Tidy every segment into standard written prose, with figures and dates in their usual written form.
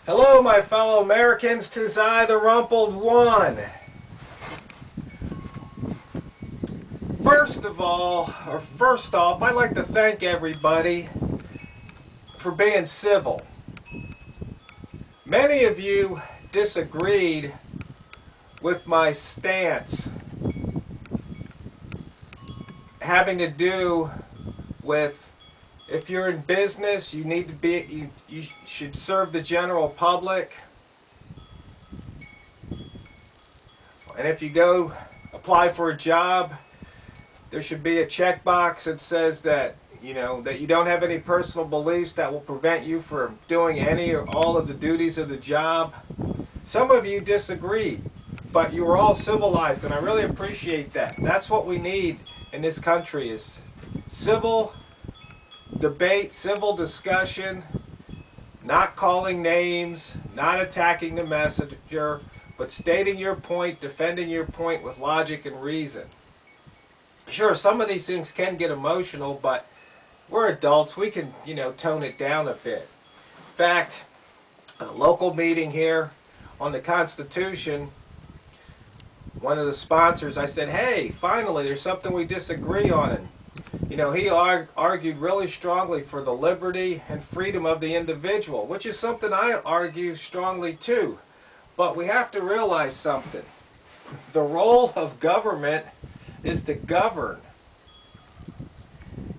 Hello, my fellow Americans. 'Tis I, the Rumpled One. First off, I'd like to thank everybody for being civil. Many of you disagreed with my stance having to do with if you're in business, you need to be, you should serve the general public. And if you go apply for a job, there should be a checkbox that says that that you don't have any personal beliefs that will prevent you from doing any or all of the duties of the job. Some of you disagreed, but you were all civilized, and I really appreciate that. That's what we need in this country is civil debate, civil discussion, not calling names, not attacking the messenger, but stating your point, defending your point with logic and reason. Sure, some of these things can get emotional, but we're adults. We can, tone it down a bit. In fact, at a local meeting here on the Constitution, one of the sponsors, I said, hey, finally, there's something we disagree on. And, he argued really strongly for the liberty and freedom of the individual, which is something I argue strongly too. But we have to realize something. The role of government is to govern.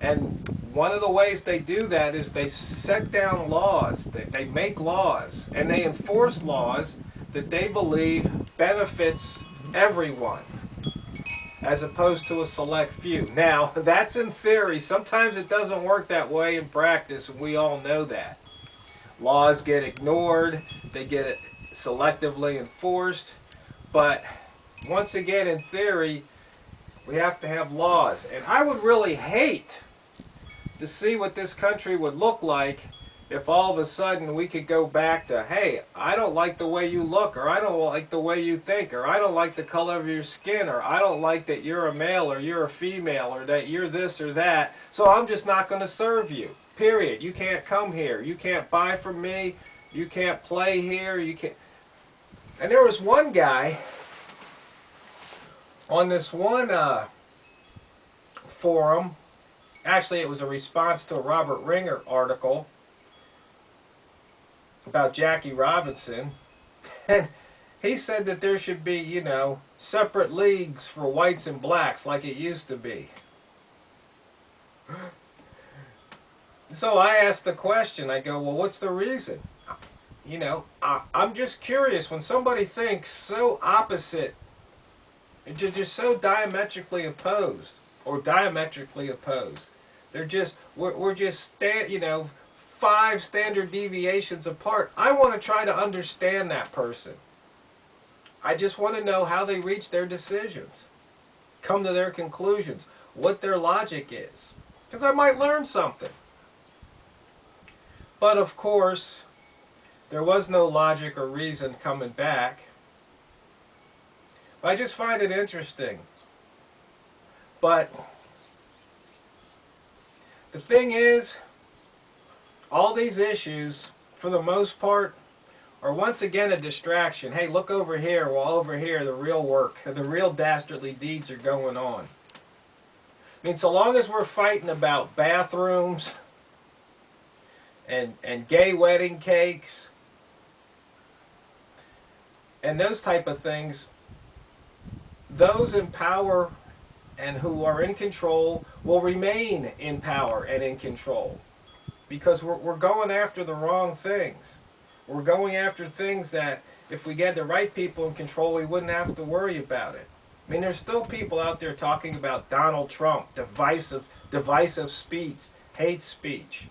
And one of the ways they do that is they set down laws, they make laws, and they enforce laws that they believe benefits everyone, as opposed to a select few. Now, that's in theory. Sometimes it doesn't work that way in practice, and we all know that. Laws get ignored, they get selectively enforced, but once again, in theory, we have to have laws. And I would really hate to see what this country would look like if all of a sudden we could go back to, hey, I don't like the way you look, or I don't like the way you think, or I don't like the color of your skin, or I don't like that you're a male or you're a female, or that you're this or that, so I'm just not going to serve you. Period. You can't come here. You can't buy from me. You can't play here. You can't. And there was one guy on this one forum. Actually, it was a response to a Robert Ringer article about Jackie Robinson. And he said that there should be, separate leagues for whites and blacks like it used to be. So I asked the question, I go, well, what's the reason? I'm just curious, when somebody thinks so opposite, just so diametrically opposed, they're just, we're just, 5 standard deviations apart. I want to try to understand that person. I just want to know how they reach their decisions, come to their conclusions, what their logic is, because I might learn something. But of course, there was no logic or reason coming back. I just find it interesting. But the thing is, all these issues, for the most part, are once again a distraction. Hey, look over here. Well, over here, the real work, the real dastardly deeds are going on. I mean, so long as we're fighting about bathrooms and gay wedding cakes and those type of things, those in power and who are in control will remain in power and in control, because we're going after the wrong things. We're going after things that if we get the right people in control, we wouldn't have to worry about it. I mean, there's still people out there talking about Donald Trump, divisive speech, hate speech.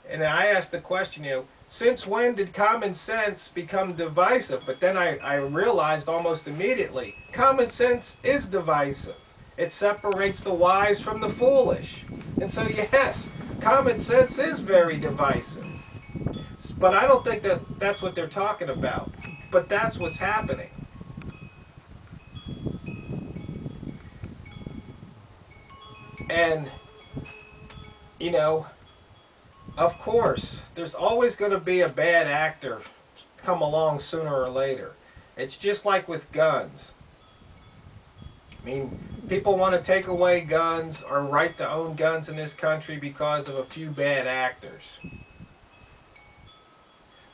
And I asked the question, since when did common sense become divisive? But then I realized almost immediately, common sense is divisive. It separates the wise from the foolish. And so yes, common sense is very divisive. But I don't think that that's what they're talking about. But that's what's happening. And, Of course, there's always going to be a bad actor come along sooner or later. It's just like with guns. I mean, people want to take away guns or right to own guns in this country because of a few bad actors.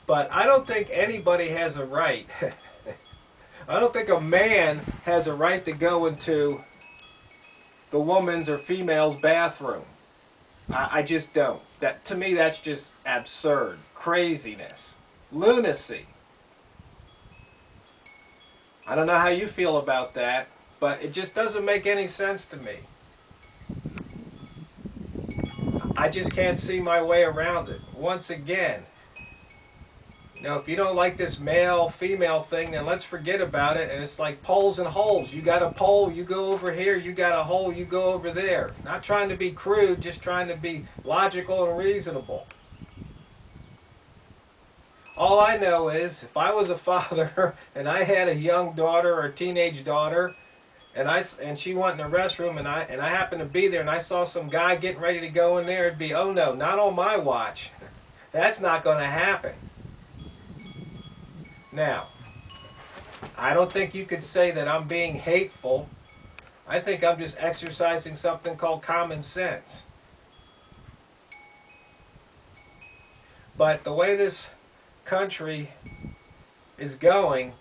But I don't think anybody has a right. I don't think a man has a right to go into the woman's or female's bathroom. I just don't. That, to me, that's just absurd. Craziness. Lunacy. I don't know how you feel about that, but it just doesn't make any sense to me. I just can't see my way around it. Once again, you know, if you don't like this male-female thing, then let's forget about it. And it's like poles and holes. You got a pole, you go over here. You got a hole, you go over there. Not trying to be crude, just trying to be logical and reasonable. All I know is if I was a father and I had a young daughter or a teenage daughter and she went in the restroom and I happened to be there and I saw some guy getting ready to go in there, it'd be, oh no, not on my watch. That's not going to happen. Now, I don't think you could say that I'm being hateful. I think I'm just exercising something called common sense. But the way this country is going,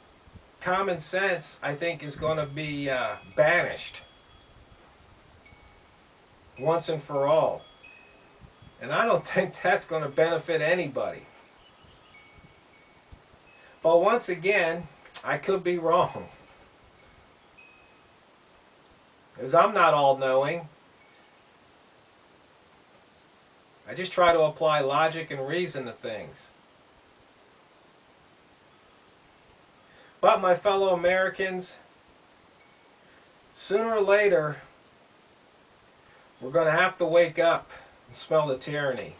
common sense, I think, is going to be banished once and for all. And I don't think that's going to benefit anybody. But once again, I could be wrong. Because I'm not all-knowing. I just try to apply logic and reason to things. But my fellow Americans, sooner or later, we're going to have to wake up and smell the tyranny.